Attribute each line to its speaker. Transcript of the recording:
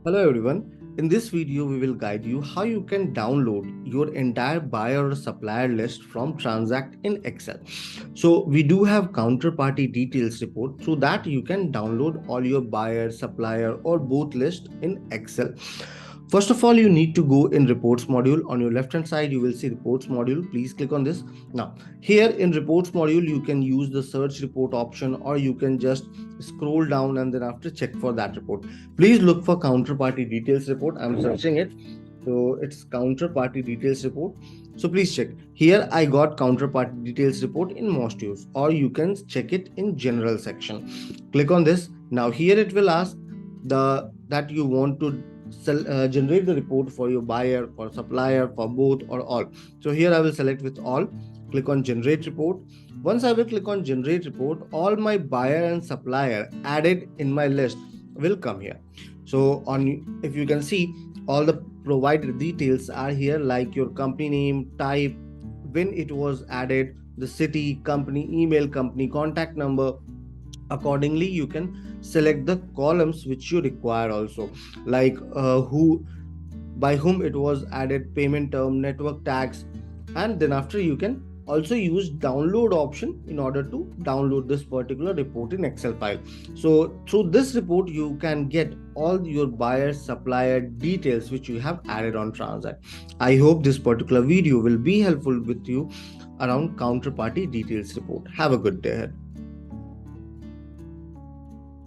Speaker 1: Hello everyone. In this video, we will guide you how you can download your entire buyer or supplier list from TranZact in Excel. So we do have counterparty details report. Through that, you can download all your buyer, supplier or both list in Excel. First of all, you need to go in reports module. On your left hand side, you will see reports module. Please click on this. Now, here in reports module, you can use the search report option, or you can just scroll down and then after check for that report. Please look for counterparty details report. I'm searching it. So it's counterparty details report. So please check. Here I got counterparty details report in most use, or you can check it in general section. Click on this. Now here it will ask that you want to generate the report for your buyer, for supplier, for both or all. So here I will select with all. Click on generate report. Once I will click on generate report, all my buyer and supplier added in my list will come here. So if you can see, all the provided details are here, like your company name, type, when it was added, the city, company email, company contact number. Accordingly, you can select the columns which you require also, like who, by whom it was added, payment term, network tax, and then after you can also use download option in order to download this particular report in Excel file. So through this report you can get all your buyer supplier details which you have added on TranZact. I hope this particular video will be helpful with you around counterparty details report. Have a good day ahead.